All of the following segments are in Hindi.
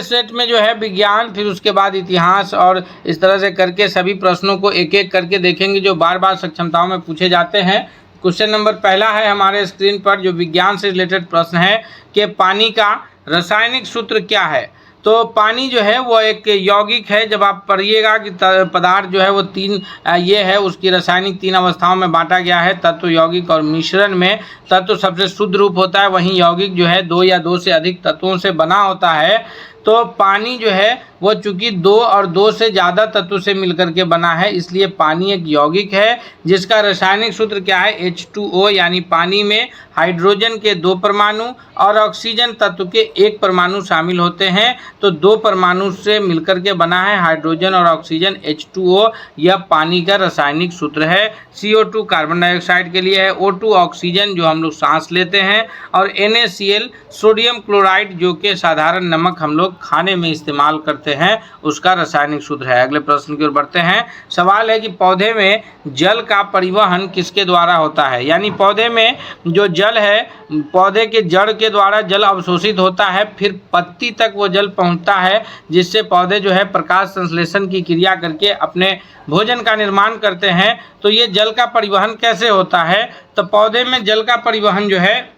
सेट में जो है विज्ञान, फिर उसके बाद इतिहास, और इस तरह से करके सभी प्रश्नों को एक एक करके देखेंगे जो बार बार सक्षमताओं में पूछे जाते हैं। क्वेश्चन नंबर पहला है हमारे स्क्रीन पर, जो विज्ञान से रिलेटेड प्रश्न है कि पानी का रासायनिक सूत्र क्या है। तो पानी जो है वो एक यौगिक है। जब आप पढ़िएगा कि पदार्थ जो है वो तीन ये है, उसकी रासायनिक तीन अवस्थाओं में बांटा गया है, तत्व, यौगिक और मिश्रण में। तत्व सबसे शुद्ध रूप होता है, वहीं यौगिक जो है दो या दो से अधिक तत्वों से बना होता है। तो पानी जो है वो चूंकि दो और दो से ज़्यादा तत्व से मिलकर के बना है, इसलिए पानी एक यौगिक है जिसका रासायनिक सूत्र क्या है, H2O, यानी पानी में हाइड्रोजन के 2 परमाणु और ऑक्सीजन तत्व के 1 परमाणु शामिल होते हैं। तो 2 परमाणु से मिलकर के बना है हाइड्रोजन और ऑक्सीजन, H2O, यह पानी का रासायनिक सूत्र है। CO2 कार्बन डाइऑक्साइड के लिए है, O2 ऑक्सीजन जो हम लोग सांस लेते हैं, और NaCl सोडियम क्लोराइड जो कि साधारण नमक हम लोग खाने में इस्तेमाल करते हैं, उसका रासायनिक सूत्र है। अगले प्रश्न की ओर बढ़ते हैं। सवाल है कि पौधे में जल का परिवहन किसके द्वारा होता है। यानी पौधे में जो जल है, पौधे के जड़ के द्वारा जल अवशोषित होता है, फिर पत्ती तक वो जल पहुंचता है, जिससे पौधे जो है प्रकाश संश्लेषण की क्रिया करके अपने भोजन का निर्माण करते हैं। तो ये जल का परिवहन कैसे होता है, तो पौधे में जल का परिवहन जो है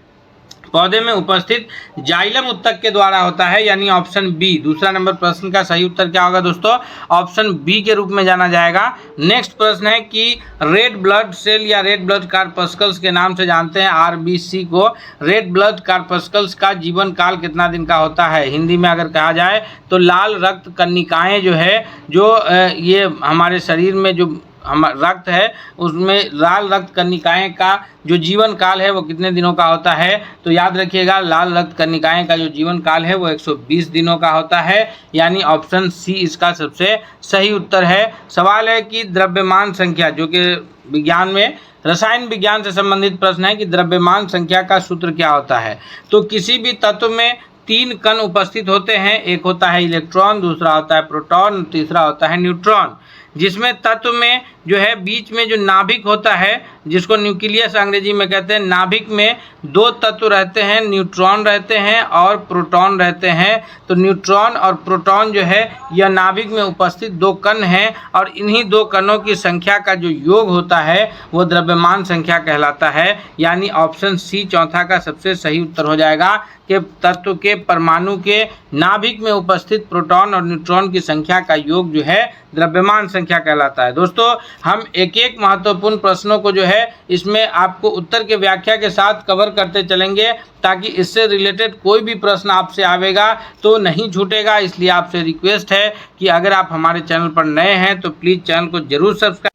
पौधे में उपस्थित जाइलम उत्तक के द्वारा होता है, यानी ऑप्शन बी। दूसरा नंबर प्रश्न का सही उत्तर क्या होगा दोस्तों, ऑप्शन बी के रूप में जाना जाएगा। नेक्स्ट प्रश्न है कि रेड ब्लड सेल या रेड ब्लड कार्पस्कल्स के नाम से जानते हैं RBC को। रेड ब्लड कार्पस्कल्स का जीवन काल कितना दिन का होता है। हिंदी में अगर कहा जाए तो लाल रक्त कणिकाएं जो है, जो ये हमारे शरीर में जो रक्त है, उसमें लाल रक्त कणिकाएं का जो जीवन काल है वो कितने दिनों का होता है। तो याद रखिएगा, लाल रक्त कणिकाएं का जो जीवन काल है वो 120 दिनों का होता है, यानी ऑप्शन सी इसका सबसे सही उत्तर है। सवाल है कि द्रव्यमान संख्या, जो कि विज्ञान में रसायन विज्ञान से संबंधित प्रश्न है कि द्रव्यमान संख्या का सूत्र क्या होता है। तो किसी भी तत्व में 3 कण उपस्थित होते हैं, एक होता है इलेक्ट्रॉन, दूसरा होता है प्रोटॉन, तीसरा होता है न्यूट्रॉन। जिसमें तत्व में जो है बीच में जो नाभिक होता है, जिसको न्यूक्लियस अंग्रेजी में कहते हैं, नाभिक में 2 तत्व रहते हैं, न्यूट्रॉन रहते हैं और प्रोटॉन रहते हैं। तो न्यूट्रॉन और प्रोटॉन जो है यह नाभिक में उपस्थित 2 कण हैं, और इन्हीं 2 कणों की संख्या का जो योग होता है वो द्रव्यमान संख्या कहलाता है, यानी ऑप्शन सी चौथा का सबसे सही उत्तर हो जाएगा कि तत्व के परमाणु के नाभिक में उपस्थित प्रोटॉन और न्यूट्रॉन की संख्या का योग जो है द्रव्यमान संख्या कहलाता है। दोस्तों, हम एक एक महत्वपूर्ण प्रश्नों को जो है इसमें आपको उत्तर के व्याख्या के साथ कवर करते चलेंगे, ताकि इससे रिलेटेड कोई भी प्रश्न आपसे आवेगा तो नहीं छूटेगा। इसलिए आपसे रिक्वेस्ट है कि अगर आप हमारे चैनल पर नए हैं तो प्लीज़ चैनल को जरूर सब्सक्राइब।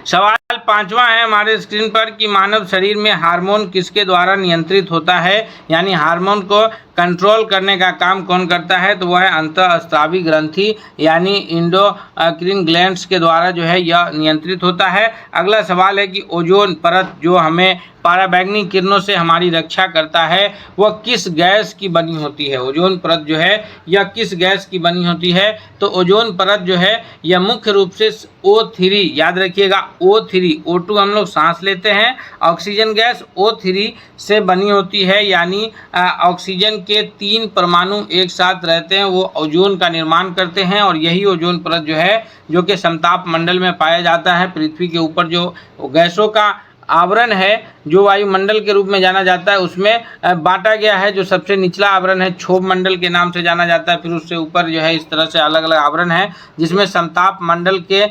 सवाल 5वां है हमारे स्क्रीन पर कि मानव शरीर में हार्मोन किसके द्वारा नियंत्रित होता है। यानी हार्मोन को कंट्रोल करने का काम कौन करता है, तो वह है अंतःस्रावी ग्रंथि, यानी एंडोक्राइन ग्लैंड्स के द्वारा जो है यह नियंत्रित होता है। अगला सवाल है कि ओजोन परत जो हमें पराबैंगनी किरणों से हमारी रक्षा करता है, वह किस गैस की बनी होती है। ओजोन परत जो है यह किस गैस की बनी होती है, तो ओजोन परत जो है यह मुख्य रूप से O3, याद रखिएगा O3, O2 हम लोग सांस लेते हैं, ऑक्सीजन गैस O3 से बनी होती है, यानी ऑक्सीजन के 3 परमाणु एक साथ रहते हैं, वो ओजोन का निर्माण करते हैं। और यही ओजोन परत जो है, जो कि समताप मंडल में पाया जाता है, पृथ्वी के ऊपर जो गैसों का आवरण है, जो वायुमंडल के रूप में जाना जाता है, उसमें बांटा गया है। जो सबसे निचला आवरण है क्षोभ मंडल के नाम से जाना जाता है, फिर उससे ऊपर जो है इस तरह से अलग अलग आवरण है, जिसमें समताप मंडल के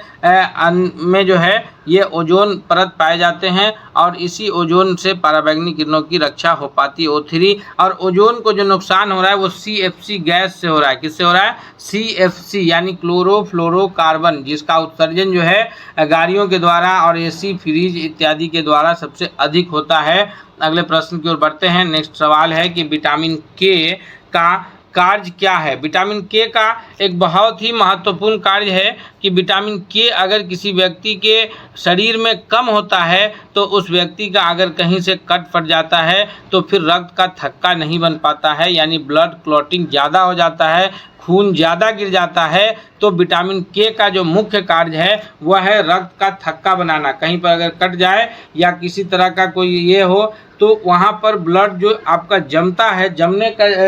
में जो है ये ओजोन परत पाए जाते हैं, और इसी ओजोन से पराबैंगनी किरणों की रक्षा हो पाती है O3। और ओजोन को जो नुकसान हो रहा है वो CFC गैस से हो रहा है। किससे हो रहा है, CFC, यानी क्लोरोफ्लोरोकार्बन, जिसका उत्सर्जन जो है गाड़ियों के द्वारा और AC, फ्रिज इत्यादि के द्वारा सबसे अधिक होता है। अगले प्रश्न की ओर बढ़ते हैं। नेक्स्ट सवाल है कि विटामिन के का कार्य क्या है। विटामिन के का एक बहुत ही महत्वपूर्ण कार्य है कि विटामिन के अगर किसी व्यक्ति के शरीर में कम होता है, तो उस व्यक्ति का अगर कहीं से कट फट जाता है तो फिर रक्त का थक्का नहीं बन पाता है, यानी ब्लड क्लॉटिंग ज़्यादा हो जाता है, खून ज़्यादा गिर जाता है तो विटामिन के का जो मुख्य कार्य है वह है रक्त का थक्का बनाना। कहीं पर अगर कट जाए या किसी तरह का कोई ये हो तो वहाँ पर ब्लड जो आपका जमता है,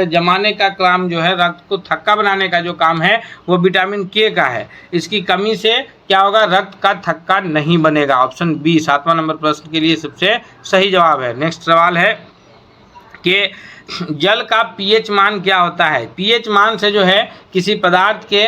जमाने का काम जो है, रक्त को थक्का बनाने का जो काम है वो विटामिन के का है। इसकी कमी से क्या होगा, रक्त का थक्का नहीं बनेगा। ऑप्शन बी 7वां नंबर प्रश्न के लिए सबसे सही जवाब है। नेक्स्ट सवाल है कि जल का पीएच मान क्या होता है। पीएच मान से जो है किसी पदार्थ के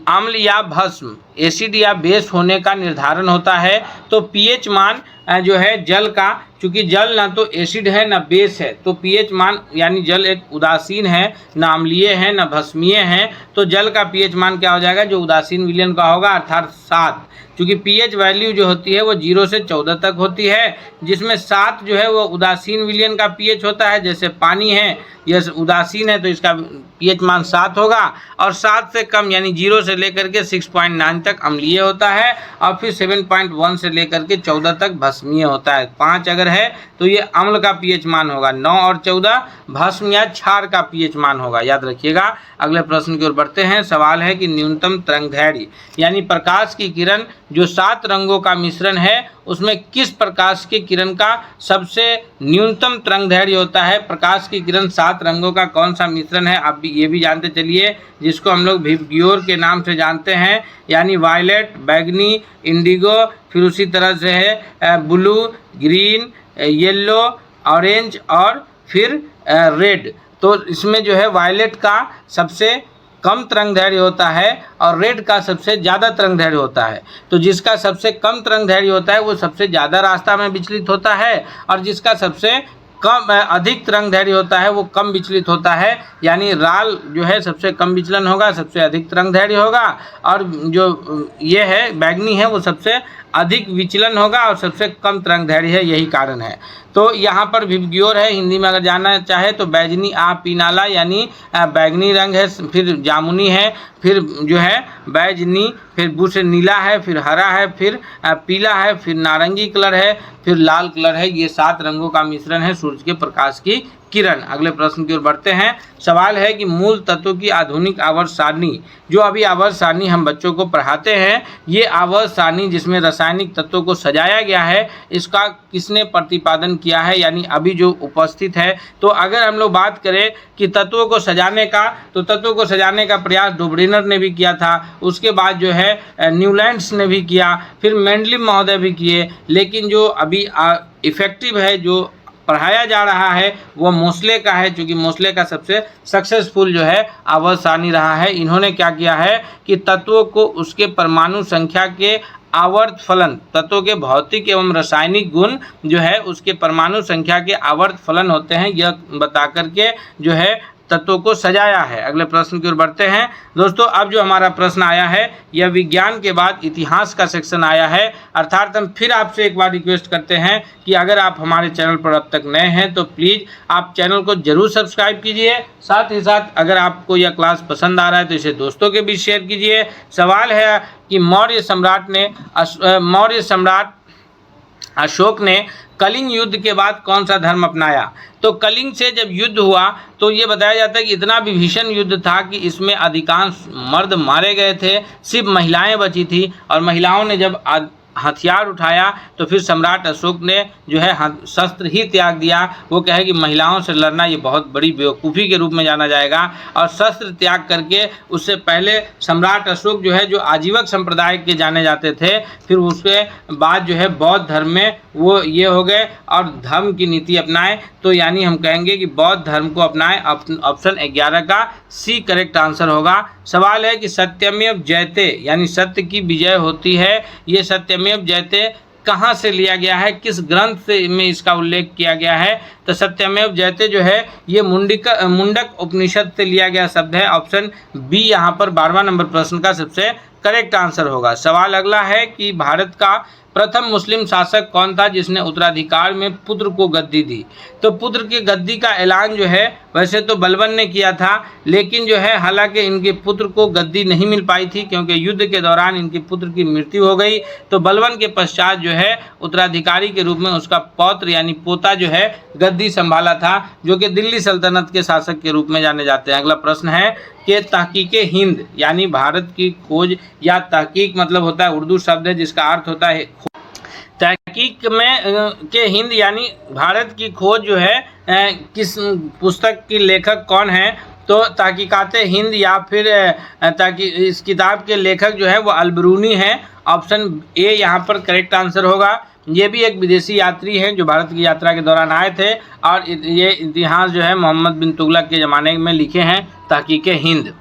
अम्ल या भस्म, एसिड या बेस होने का निर्धारण होता है। तो पीएच मान जो है जल का, चूँकि जल ना तो एसिड है ना बेस है, तो पीएच मान यानी जल एक उदासीन है, ना अम्लीय है ना भस्मीय है, तो जल का पीएच मान क्या हो जाएगा, जो उदासीन विलयन का होगा, अर्थात 7। क्योंकि पीएच वैल्यू जो होती है वो 0 से 14 तक होती है, जिसमें 7 जो है वो उदासीन विलयन का पीएच होता है। जैसे पानी है, यह उदासीन है तो इसका पीएच मान 7 होगा, और 7 से कम यानी 0 से लेकर के 6.9 तक अम्लीय होता है, और फिर 7.1 से लेकर के 14 तक भस्मीय होता है। 5 अगर है तो ये अम्ल का पीएच मान होगा, 9 और 14 भस्म या क्षार का पीएच मान होगा, याद रखिएगा। अगले प्रश्न की ओर बढ़ते हैं। सवाल है कि न्यूनतम तरंगदैर्घ्य यानी प्रकाश की किरण जो 7 रंगों का मिश्रण है उसमें किस प्रकाश की किरण का सबसे न्यूनतम तरंगदैर्घ्य होता है। प्रकाश की किरण 7 रंगों का कौन सा मिश्रण है, आप भी ये भी जानते चलिए, जिसको हम लोग विबग्योर के नाम से जानते हैं, यानी वायलेट, बैगनी, इंडिगो, फिर उसी तरह से है ब्लू, ग्रीन, येलो, ऑरेंज और फिर रेड। तो इसमें जो है वायलेट का सबसे कम तरंगदैर्घ्य होता है और रेड का सबसे ज़्यादा तरंगदैर्घ्य होता है। तो जिसका सबसे कम तरंगदैर्घ्य होता है वो सबसे ज़्यादा रास्ता में विचलित होता है, और जिसका सबसे कम अधिक तरंगदैर्घ्य होता है वो कम विचलित होता है। यानी लाल जो है सबसे कम विचलन होगा, सबसे अधिक तरंगदैर्घ्य होगा, और जो ये है बैगनी है वो सबसे अधिक विचलन होगा और सबसे कम तरंगदैर्घ्य है, यही कारण है। तो यहाँ पर विबग्योर है, हिंदी में अगर जानना चाहे तो बैजनी आ पीनाला यानी बैगनी रंग है, फिर जामुनी है, फिर जो है बैजनी, फिर बुश नीला है, फिर हरा है, फिर पीला है, फिर नारंगी कलर है, फिर लाल कलर है। ये 7 रंगों का मिश्रण है सूरज के प्रकाश की किरण। अगले प्रश्न की ओर बढ़ते हैं। सवाल है कि मूल तत्वों की आधुनिक आवर्त सारणी, जो अभी आवर्त सारणी हम बच्चों को पढ़ाते हैं, ये आवर्त सारणी जिसमें रासायनिक तत्वों को सजाया गया है, इसका किसने प्रतिपादन किया है, यानी अभी जो उपस्थित है। तो अगर हम लोग बात करें कि तत्वों को सजाने का, तो तत्वों को सजाने का प्रयास डोब्रेनर ने भी किया था, उसके बाद जो है न्यूलैंड्स ने भी किया, फिर मेंडलिव महोदय भी किए, लेकिन जो अभी इफेक्टिव है, जो पढ़ाया जा रहा है वो मोस्ले का है, क्योंकि मोस्ले का सबसे सक्सेसफुल जो है आवर्त सारणी रहा है। इन्होंने क्या किया है कि तत्वों को उसके परमाणु संख्या के आवर्त फलन, तत्वों के भौतिक एवं रासायनिक गुण जो है उसके परमाणु संख्या के आवर्त फलन होते हैं, यह बता करके जो है तत्वों को सजाया है। अगले प्रश्न की ओर बढ़ते हैं। दोस्तों अब जो हमारा प्रश्न आया है यह विज्ञान के बाद इतिहास का सेक्शन आया है, अर्थात हम फिर आपसे एक बार रिक्वेस्ट करते हैं कि अगर आप हमारे चैनल पर अब तक नए हैं तो प्लीज़ आप चैनल को जरूर सब्सक्राइब कीजिए। साथ ही साथ अगर आपको यह क्लास पसंद आ रहा है तो इसे दोस्तों के बीच शेयर कीजिए। सवाल है कि मौर्य सम्राट अशोक ने कलिंग युद्ध के बाद कौन सा धर्म अपनाया। तो कलिंग से जब युद्ध हुआ तो ये बताया जाता है कि इतना भीषण युद्ध था कि इसमें अधिकांश मर्द मारे गए थे, सिर्फ महिलाएं बची थी, और महिलाओं ने जब हथियार उठाया तो फिर सम्राट अशोक ने जो है शस्त्र ही त्याग दिया। वो कहे कि महिलाओं से लड़ना ये बहुत बड़ी बेवकूफ़ी के रूप में जाना जाएगा, और शस्त्र त्याग करके उससे पहले सम्राट अशोक जो है जो आजीवक संप्रदाय के जाने जाते थे, फिर उसके बाद जो है बौद्ध धर्म में वो ये हो गए और धर्म की नीति अपनाएं। तो यानी हम कहेंगे कि बौद्ध धर्म को अपनाएं। ऑप्शन 11 का सी करेक्ट आंसर होगा। सवाल है कि सत्यमेव जयते यानी सत्य की विजय होती है, ये सत्यमेव जयते कहाँ से लिया गया है, किस ग्रंथ से में इसका उल्लेख किया गया है। तो सत्यमेव जयते जो है ये मुंडक उपनिषद से लिया गया शब्द है। ऑप्शन बी यहाँ पर 12वां नंबर प्रश्न का सबसे करेक्ट आंसर होगा। सवाल अगला है कि भारत का प्रथम मुस्लिम शासक कौन था जिसने उत्तराधिकार में पुत्र को गद्दी दी। तो पुत्र की गद्दी का ऐलान जो है वैसे तो बलबन ने किया था, लेकिन जो है हालांकि इनके पुत्र को गद्दी नहीं मिल पाई थी क्योंकि युद्ध के दौरान इनके पुत्र की मृत्यु हो गई। तो बलबन के पश्चात जो है उत्तराधिकारी के रूप में उसका पौत्र यानी पोता जो है गद्दी संभाला था, जो कि दिल्ली सल्तनत के शासक के रूप में जाने जाते हैं। अगला प्रश्न है कि तहकीक हिंद यानी भारत की खोज, या तहकीक मतलब होता है उर्दू शब्द है जिसका अर्थ होता है तहकीक में के हिंद यानी भारत की खोज जो है किस पुस्तक की लेखक कौन है, तो तहकीकात हिंद या फिर ताकि इस किताब के लेखक जो है वो अलबरूनी हैं। ऑप्शन ए यहाँ पर करेक्ट आंसर होगा। ये भी एक विदेशी यात्री हैं जो भारत की यात्रा के दौरान आए थे, और ये इतिहास जो है मोहम्मद बिन तुगलक के ज़माने में लिखे हैं, तहकीक हिंद।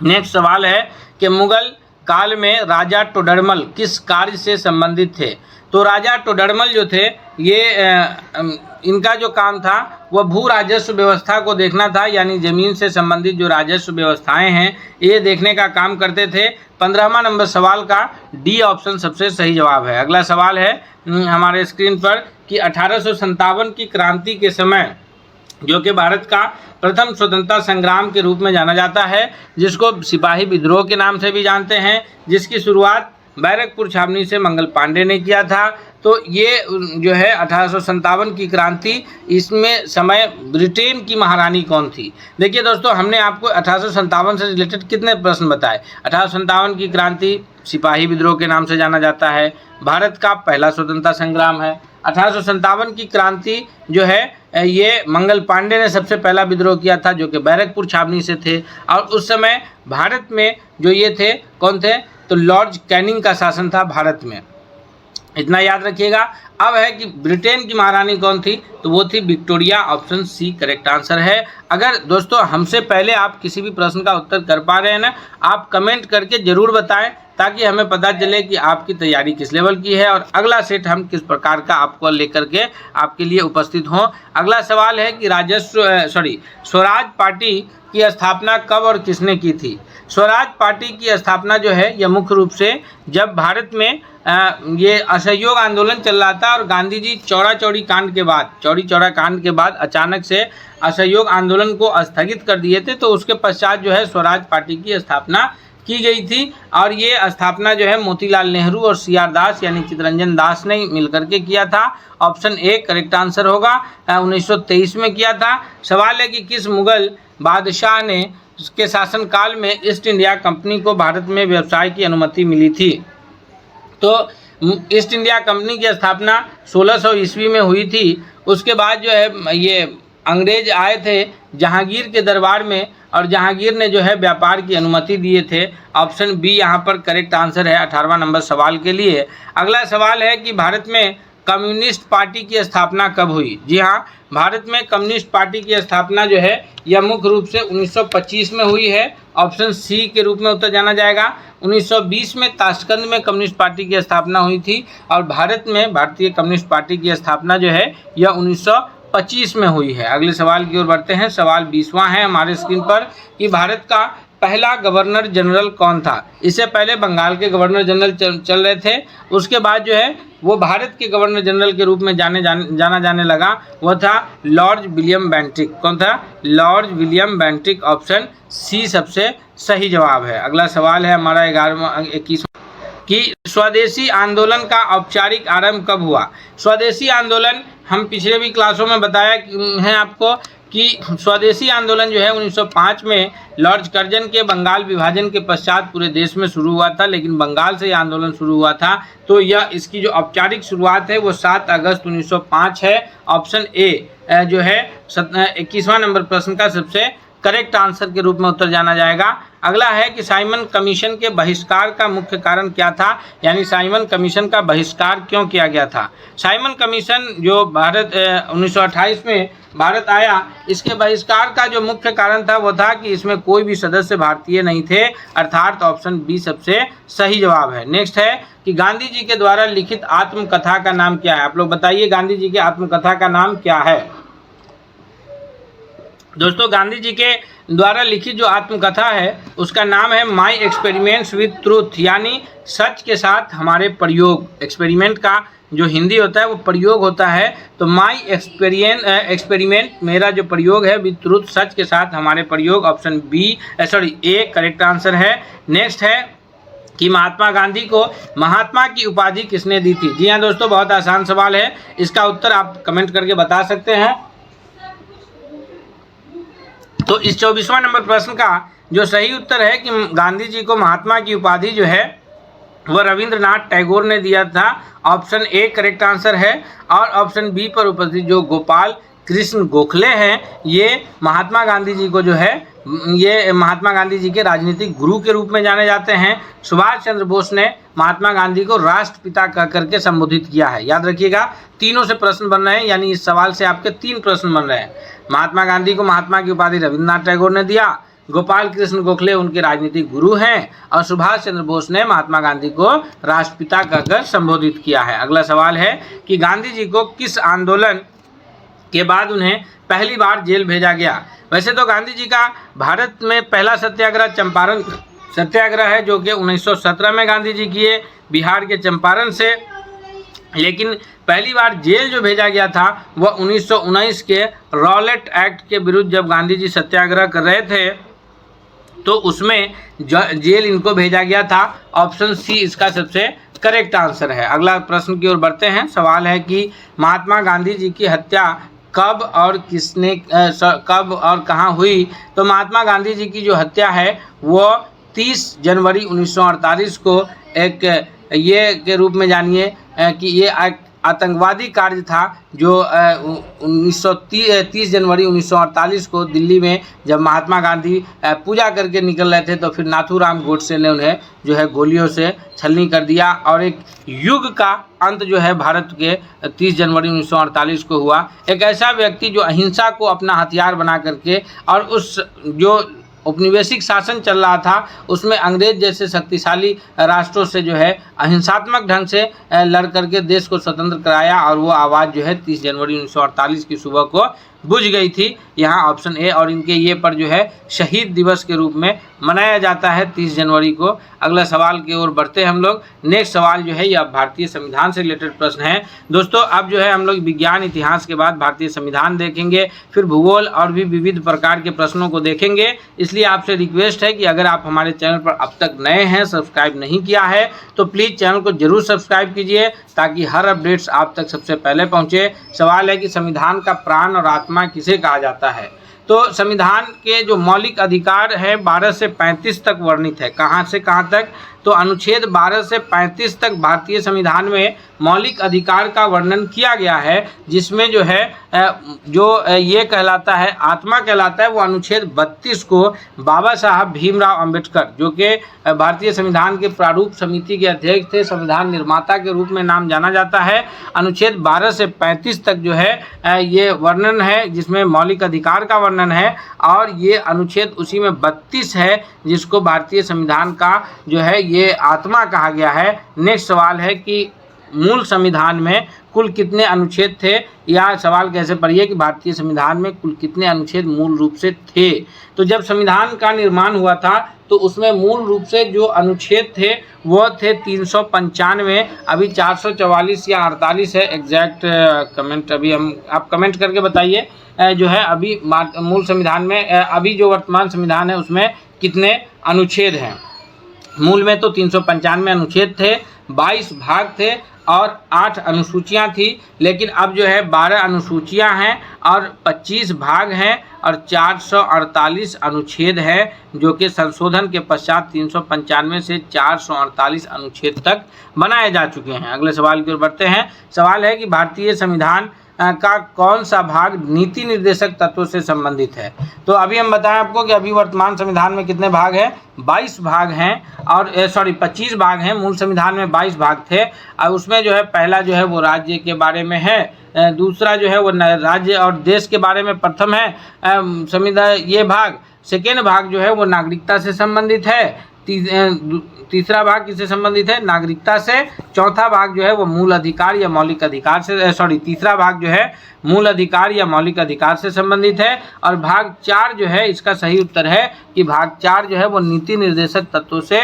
नेक्स्ट सवाल है कि मुग़ल काल में राजा टोडरमल किस कार्य से संबंधित थे। तो राजा टोडरमल जो थे ये इनका जो काम था वह भू राजस्व व्यवस्था को देखना था, यानी ज़मीन से संबंधित जो राजस्व व्यवस्थाएं हैं ये देखने का काम करते थे। 15वां नंबर सवाल का डी ऑप्शन सबसे सही जवाब है। अगला सवाल है हमारे स्क्रीन पर कि 1857 की क्रांति के समय जो कि भारत का प्रथम स्वतंत्रता संग्राम के रूप में जाना जाता है, जिसको सिपाही विद्रोह के नाम से भी जानते हैं, जिसकी शुरुआत बैरकपुर छावनी से मंगल पांडे ने किया था। तो ये जो है 1857 की क्रांति, इसमें समय ब्रिटेन की महारानी कौन थी। देखिए दोस्तों, हमने आपको 1857 से रिलेटेड कितने प्रश्न बताए। 1857 की क्रांति सिपाही विद्रोह के नाम से जाना जाता है, भारत का पहला स्वतंत्रता संग्राम है। 1857 की क्रांति जो है ये मंगल पांडे ने सबसे पहला विद्रोह किया था जो कि बैरकपुर छावनी से थे, और उस समय भारत में जो ये थे कौन थे, तो लॉर्ड कैनिंग का शासन था भारत में, इतना याद रखिएगा। अब है कि ब्रिटेन की महारानी कौन थी, तो वो थी Victoria. Option C correct answer है। अगर दोस्तों हमसे पहले आप किसी भी प्रश्न का उत्तर कर पा रहे हैं ना, आप कमेंट करके ज़रूर बताएं ताकि हमें पता चले कि आपकी तैयारी किस लेवल की है और अगला सेट हम किस प्रकार का आपको लेकर के आपके लिए उपस्थित हों। अगला सवाल है कि स्वराज पार्टी की स्थापना कब और किसने की थी। स्वराज पार्टी की स्थापना जो है यह मुख्य रूप से जब भारत में ये असहयोग आंदोलन चल रहा था और गांधी जी चौरी चौरा कांड के बाद अचानक से असहयोग आंदोलन को स्थगित कर दिए थे, तो उसके पश्चात जो है स्वराज पार्टी की स्थापना की गई थी। और ये स्थापना जो है मोतीलाल नेहरू और CR दास यानी चित्तरंजन दास ने मिलकर के किया था। ऑप्शन ए करेक्ट आंसर होगा। 1923 में किया था। सवाल है कि किस मुग़ल बादशाह ने के शासनकाल में ईस्ट इंडिया कंपनी को भारत में व्यवसाय की अनुमति मिली थी। तो ईस्ट इंडिया कंपनी की स्थापना 1600 ईस्वी में हुई थी। उसके बाद जो है ये अंग्रेज आए थे जहांगीर के दरबार में, और जहांगीर ने जो है व्यापार की अनुमति दिए थे। ऑप्शन बी यहाँ पर करेक्ट आंसर है 18वां नंबर सवाल के लिए। अगला सवाल है कि भारत में कम्युनिस्ट पार्टी की स्थापना कब हुई। जी हाँ, भारत में कम्युनिस्ट पार्टी की स्थापना जो है यह मुख्य रूप से 1925 में हुई है। ऑप्शन सी के रूप में उत्तर जाना जाएगा। 1920 में ताशकंद में कम्युनिस्ट पार्टी की स्थापना हुई थी, और भारत में भारतीय कम्युनिस्ट पार्टी की स्थापना जो है यह 1925 में हुई है। अगले सवाल की ओर बढ़ते हैं। सवाल 20वां है हमारे स्क्रीन पर कि भारत का पहला गवर्नर जनरल कौन था। इससे पहले बंगाल के गवर्नर जनरल चल रहे थे, उसके बाद जो है वो भारत के गवर्नर जनरल के रूप में जाना जाने लगा, वह था लॉर्ड विलियम बेंटिक। कौन था? Lord William Bentinck. Option C सबसे सही जवाब है। अगला सवाल है हमारा 21वां कि स्वदेशी आंदोलन का औपचारिक आरंभ कब हुआ। स्वदेशी आंदोलन हम पिछले भी क्लासों में बताया है आपको कि स्वदेशी आंदोलन जो है 1905 में लॉर्ड कर्जन के बंगाल विभाजन के पश्चात पूरे देश में शुरू हुआ था, लेकिन बंगाल से ये आंदोलन शुरू हुआ था। तो यह इसकी जो औपचारिक शुरुआत है वो 7 अगस्त 1905 है। ऑप्शन ए जो है 21वां नंबर प्रश्न का सबसे करेक्ट आंसर के रूप में उत्तर जाना जाएगा। अगला है कि साइमन कमीशन के बहिष्कार का मुख्य कारण क्या था, यानी साइमन कमीशन का बहिष्कार क्यों किया गया था। साइमन कमीशन जो भारत 1928 में भारत आया, इसके बहिष्कार का जो मुख्य कारण था वो था कि इसमें कोई भी सदस्य भारतीय नहीं थे, अर्थात ऑप्शन बी सबसे सही जवाब है। नेक्स्ट है कि गांधी जी के द्वारा लिखित आत्मकथा का नाम क्या है। आप लोग बताइए गांधी जी के आत्मकथा का नाम क्या है। दोस्तों, गांधी जी के द्वारा लिखित जो आत्मकथा है उसका नाम है माई एक्सपेरिमेंट्स विद ट्रूथ, यानी सच के साथ हमारे प्रयोग। एक्सपेरिमेंट का जो हिंदी होता है वो प्रयोग होता है, तो माई एक्सपेरिमेंट मेरा जो प्रयोग है विद ट्रूथ, सच के साथ हमारे प्रयोग। ऑप्शन ए करेक्ट आंसर है। नेक्स्ट है कि महात्मा गांधी को महात्मा की उपाधि किसने दी थी। जी हाँ दोस्तों, बहुत आसान सवाल है, इसका उत्तर आप कमेंट करके बता सकते हैं। तो इस 24वां नंबर प्रश्न का जो सही उत्तर है कि गांधी जी को महात्मा की उपाधि जो है वह रविंद्रनाथ टैगोर ने दिया था। ऑप्शन ए करेक्ट आंसर है। और ऑप्शन बी पर उपस्थित जो गोपाल कृष्ण गोखले हैं, ये महात्मा गांधी जी को जो है ये महात्मा गांधी जी के राजनीतिक गुरु के रूप में जाने जाते हैं। सुभाष चंद्र बोस ने महात्मा गांधी को राष्ट्रपिता कह करके संबोधित किया है। याद रखिएगा, तीनों से प्रश्न बन रहे हैं, यानी इस सवाल से आपके 3 प्रश्न बन रहे हैं। महात्मा गांधी को महात्मा की उपाधि रविंद्रनाथ टैगोर ने दिया, गोपाल कृष्ण गोखले उनके राजनीतिक गुरु हैं, और सुभाष चंद्र बोस ने महात्मा गांधी को राष्ट्रपिता कहकर संबोधित किया है। अगला सवाल है कि गांधी जी को किस आंदोलन के बाद उन्हें पहली बार जेल भेजा गया। वैसे तो गांधी जी का भारत में पहला सत्याग्रह चंपारण सत्याग्रह है, जो कि 1917 में गांधी जी किए बिहार के चंपारण से। लेकिन पहली बार जेल जो भेजा गया था वह 1919 के रॉलेट एक्ट के विरुद्ध जब गांधी जी सत्याग्रह कर रहे थे तो उसमें जेल इनको भेजा गया था। ऑप्शन सी इसका सबसे करेक्ट आंसर है। अगला प्रश्न की ओर बढ़ते हैं। सवाल है कि महात्मा गांधी जी की हत्या कब और किसने कब और कहाँ हुई। तो महात्मा गांधी जी की जो हत्या है वो 30 जनवरी 1948 को एक ये के रूप में जानिए कि ये आतंकवादी कार्य था जो 30 जनवरी 1948 को दिल्ली में जब महात्मा गांधी पूजा करके निकल रहे थे तो फिर नाथूराम गोडसे ने उन्हें जो है गोलियों से छलनी कर दिया और एक युग का अंत जो है भारत के 30 जनवरी 1948 को हुआ। एक ऐसा व्यक्ति जो अहिंसा को अपना हथियार बना करके और उस जो औपनिवेशिक शासन चल रहा था उसमें अंग्रेज जैसे शक्तिशाली राष्ट्रों से जो है अहिंसात्मक ढंग से लड़ करके देश को स्वतंत्र कराया और वो आवाज़ जो है 30 जनवरी 1948 की सुबह को बुझ गई थी। यहाँ ऑप्शन ए और इनके ये पर जो है शहीद दिवस के रूप में मनाया जाता है 30 जनवरी को। अगला सवाल की ओर बढ़ते हैं हम लोग। नेक्स्ट सवाल जो है यह भारतीय संविधान से रिलेटेड प्रश्न है। दोस्तों अब जो है हम लोग विज्ञान इतिहास के बाद भारतीय संविधान देखेंगे, फिर भूगोल और भी विविध प्रकार के प्रश्नों को देखेंगे। इसलिए आपसे रिक्वेस्ट है कि अगर आप हमारे चैनल पर अब तक नए हैं, सब्सक्राइब नहीं किया है तो प्लीज़ चैनल को जरूर सब्सक्राइब कीजिए ताकि हर अपडेट्स आप तक सबसे पहले पहुँचे। सवाल है कि संविधान का प्राण और आत्मा किसे कहा जाता है। तो संविधान के जो मौलिक अधिकार है 12 से 35 तक वर्णित है। कहाँ से कहाँ तक? तो अनुच्छेद 12 से 35 तक भारतीय संविधान में मौलिक अधिकार का वर्णन किया गया है, जिसमें जो है ये कहलाता है आत्मा कहलाता है वो अनुच्छेद 32 को बाबा साहब भीमराव अंबेडकर जो कि भारतीय संविधान के प्रारूप समिति के अध्यक्ष थे, संविधान निर्माता के रूप में नाम जाना जाता है। अनुच्छेद 12 से 35 तक जो है ये वर्णन है जिसमें मौलिक अधिकार का वर्णन है और ये अनुच्छेद उसी में 32 है जिसको भारतीय संविधान का जो है ये आत्मा कहा गया है। नेक्स्ट सवाल है कि मूल संविधान में कुल कितने अनुच्छेद थे, या सवाल कैसे पढ़िए कि भारतीय संविधान में कुल कितने अनुच्छेद मूल रूप से थे। तो जब संविधान का निर्माण हुआ था तो उसमें मूल रूप से जो अनुच्छेद थे वो थे 395। अभी 444 या 48 है एग्जैक्ट कमेंट अभी आप कमेंट करके बताइए जो है अभी मूल संविधान में अभी जो वर्तमान संविधान है उसमें कितने अनुच्छेद हैं। मूल में तो 395 अनुच्छेद थे, 22 भाग थे और 8 अनुसूचियां थी, लेकिन अब जो है 12 अनुसूचियां हैं और 25 भाग हैं और 448 अनुच्छेद हैं जो कि संशोधन के पश्चात 395 से 448 अनुच्छेद तक बनाए जा चुके हैं। अगले सवाल की ओर बढ़ते हैं। सवाल है कि भारतीय संविधान का कौन सा भाग नीति निर्देशक तत्वों से संबंधित है। तो अभी हम बताएं आपको कि अभी वर्तमान संविधान में कितने भाग हैं, 22 भाग हैं और 25 भाग हैं। मूल संविधान में 22 भाग थे और उसमें जो है पहला जो है वो राज्य के बारे में है, दूसरा जो है वो राज्य और देश के बारे में प्रथम है संविधान ये भाग। सेकेंड भाग जो है वो नागरिकता से संबंधित है, तीसरा भाग किससे संबंधित है, नागरिकता से। चौथा भाग जो है वो मूल अधिकार या मौलिक अधिकार से तीसरा भाग जो है मूल अधिकार या मौलिक अधिकार से संबंधित है और भाग 4 जो है इसका सही उत्तर है कि भाग 4 जो है वो नीति निर्देशक तत्वों से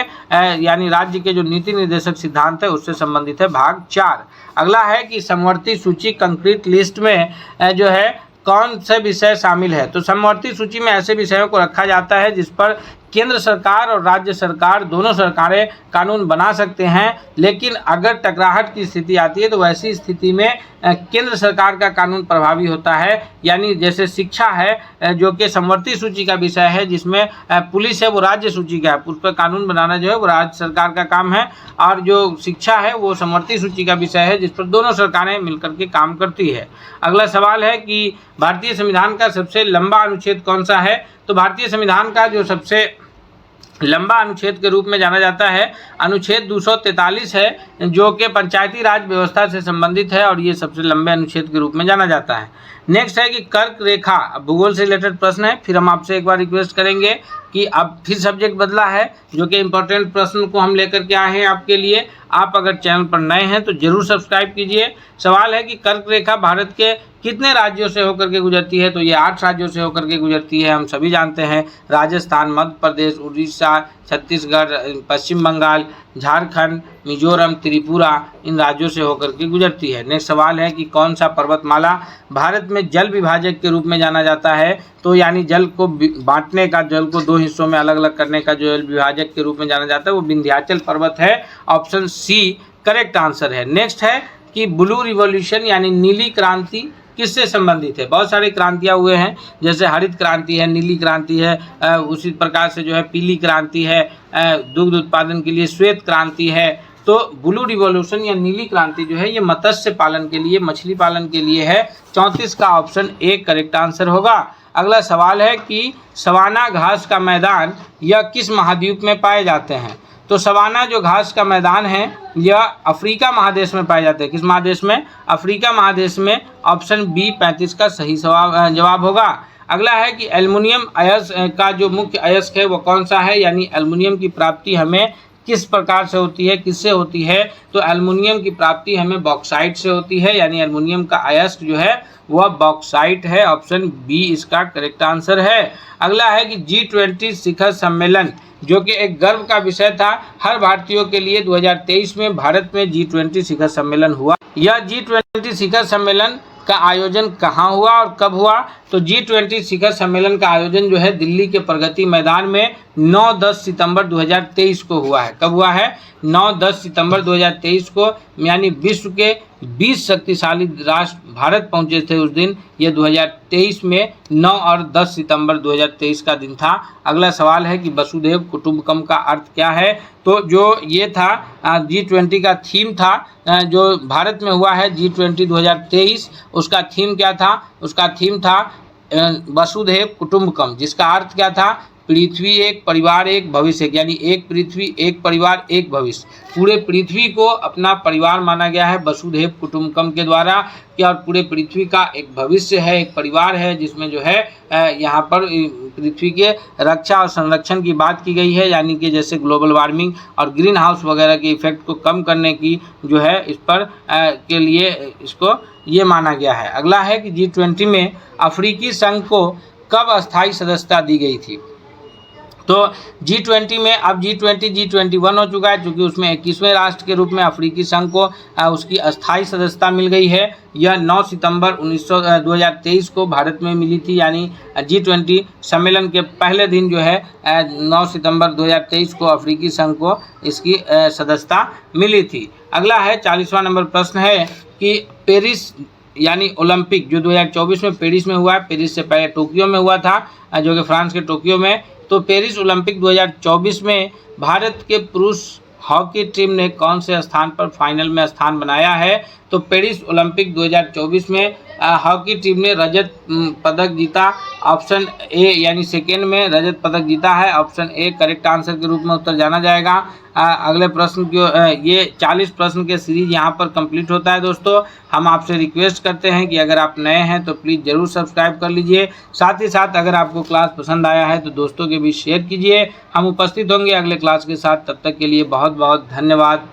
यानी राज्य के जो नीति निर्देशक सिद्धांत है उससे संबंधित है भाग 4। अगला है कि समवर्ती सूची कंक्रीट लिस्ट में जो है कौन से विषय शामिल है। तो समवर्ती सूची में ऐसे विषयों को रखा जाता है जिस पर केंद्र सरकार और राज्य सरकार दोनों सरकारें कानून बना सकते हैं, लेकिन अगर टकराहट की स्थिति आती है तो वैसी स्थिति में केंद्र सरकार का कानून प्रभावी होता है। यानी जैसे शिक्षा है जो कि समवर्ती सूची का विषय है, जिसमें पुलिस है वो राज्य सूची का है, उस पर कानून बनाना जो है वो राज्य सरकार का काम है, और जो शिक्षा है वो समवर्ती सूची का विषय है जिस पर दोनों सरकारें मिलकर के काम करती है। अगला सवाल है कि भारतीय संविधान का सबसे लंबा अनुच्छेद कौन सा है? तो भारतीय संविधान का जो सबसे लंबा अनुच्छेद के रूप में जाना जाता है अनुच्छेद 243 है, जो कि पंचायती राज व्यवस्था से संबंधित है और ये सबसे लंबे अनुच्छेद के रूप में जाना जाता है। नेक्स्ट है कि कर्क रेखा, भूगोल से रिलेटेड प्रश्न है। फिर हम आपसे एक बार रिक्वेस्ट करेंगे कि अब फिर सब्जेक्ट बदला है, जो कि इंपॉर्टेंट प्रश्न को हम लेकर के आए हैं आपके लिए। आप अगर चैनल पर नए हैं तो जरूर सब्सक्राइब कीजिए। सवाल है कि कर्क रेखा भारत के कितने राज्यों से होकर के गुजरती है? तो ये 8 राज्यों से होकर के गुजरती है। हम सभी जानते हैं, राजस्थान, मध्य प्रदेश, उड़ीसा, छत्तीसगढ़, पश्चिम बंगाल, झारखंड, मिजोरम, त्रिपुरा, इन राज्यों से होकर के गुजरती है। नेक्स्ट सवाल है कि कौन सा पर्वतमाला भारत में जल विभाजक के रूप में जाना जाता है? तो यानी जल को बांटने का, जल को 2 हिस्सों में अलग अलग करने का जो जल विभाजक के रूप में जाना जाता है वो विंध्याचल पर्वत है। ऑप्शन सी करेक्ट आंसर है। नेक्स्ट है कि ब्लू रिवॉल्यूशन यानी नीली क्रांति किससे संबंधित है? बहुत सारी क्रांतियाँ हुए हैं, जैसे हरित क्रांति है, नीली क्रांति है, उसी प्रकार से जो है पीली क्रांति है, दुग्ध उत्पादन के लिए श्वेत क्रांति है। तो ब्लू रिवॉल्यूशन या नीली क्रांति जो है ये मत्स्य पालन के लिए, मछली पालन के लिए है। 34 का ऑप्शन ए करेक्ट आंसर होगा। अगला सवाल है कि सवाना घास का मैदान यह किस महाद्वीप में पाए जाते हैं? तो सवाना जो घास का मैदान है यह अफ्रीका महादेश में पाए जाते हैं। किस महादेश में? अफ्रीका महादेश में। ऑप्शन बी 35 का सही जवाब होगा। अगला है कि एल्युमिनियम अयस्क का जो मुख्य अयस्क है वो कौन सा है? यानी एल्युमिनियम की प्राप्ति हमें किस प्रकार से होती है, किससे होती है? तो एल्युमिनियम की प्राप्ति हमें बॉक्साइट से होती है, यानी एल्युमिनियम का अयस्क जो है वह बॉक्साइट है। ऑप्शन बी इसका करेक्ट आंसर है। अगला है कि G20 शिखर सम्मेलन जो कि एक गर्व का विषय था हर भारतीयों के लिए, 2023 में भारत में G20 शिखर सम्मेलन हुआ। यह G20 शिखर सम्मेलन का आयोजन कहाँ हुआ और कब हुआ? तो G20 शिखर सम्मेलन का आयोजन जो है दिल्ली के प्रगति मैदान में 9-10 सितंबर 2023 को हुआ है। कब हुआ है? 9-10 सितंबर 2023 को, यानी विश्व के 20 शक्तिशाली राष्ट्र भारत पहुंचे थे उस दिन। ये 2023 में 9 और 10 सितंबर 2023 का दिन था। अगला सवाल है कि वसुधैव कुटुंबकम का अर्थ क्या है? तो जो ये था G20 का थीम था, जो भारत में हुआ है G20 2023, उसका थीम क्या था? उसका थीम था वसुधैव कुटुंबकम, जिसका अर्थ क्या था? पृथ्वी एक, परिवार एक, भविष्य एक, यानी एक पृथ्वी, एक परिवार, एक भविष्य। पूरे पृथ्वी को अपना परिवार माना गया है वसुधैव कुटुंबकम के द्वारा, कि और पूरे पृथ्वी का एक भविष्य है, एक परिवार है, जिसमें जो है यहाँ पर पृथ्वी के रक्षा और संरक्षण की बात की गई है, यानी कि जैसे ग्लोबल वार्मिंग और ग्रीन हाउस वगैरह के इफेक्ट को कम करने की जो है इस पर के लिए इसको ये माना गया है। अगला है कि G20 में अफ्रीकी संघ को कब अस्थायी सदस्यता दी गई थी? तो G20 में अब G21 हो चुका है, चूँकि उसमें 21वें राष्ट्र के रूप में अफ्रीकी संघ को उसकी अस्थायी सदस्यता मिल गई है। यह 9 सितंबर 2023 को भारत में मिली थी, यानी G20 सम्मेलन के पहले दिन जो है 9 सितंबर 2023 को अफ्रीकी संघ को इसकी सदस्यता मिली थी। अगला है 40वां नंबर प्रश्न है कि पेरिस यानी ओलंपिक जो 2024 में पेरिस में हुआ है, पेरिस से पहले टोक्यो में हुआ था, जो कि फ्रांस के टोक्यो में। तो पेरिस ओलंपिक 2024 में भारत के पुरुष हॉकी टीम ने कौन से स्थान पर फाइनल में स्थान बनाया है? तो पेरिस ओलंपिक 2024 में हॉकी टीम ने रजत पदक जीता। ऑप्शन ए यानी सेकेंड में रजत पदक जीता है। ऑप्शन ए करेक्ट आंसर के रूप में उत्तर जाना जाएगा। अगले प्रश्न की ये 40 प्रश्न के सीरीज यहाँ पर कंप्लीट होता है। दोस्तों हम आपसे रिक्वेस्ट करते हैं कि अगर आप नए हैं तो प्लीज़ ज़रूर सब्सक्राइब कर लीजिए। साथ ही साथ अगर आपको क्लास पसंद आया है तो दोस्तों के बीच शेयर कीजिए। हम उपस्थित होंगे अगले क्लास के साथ, तब तक के लिए बहुत बहुत धन्यवाद।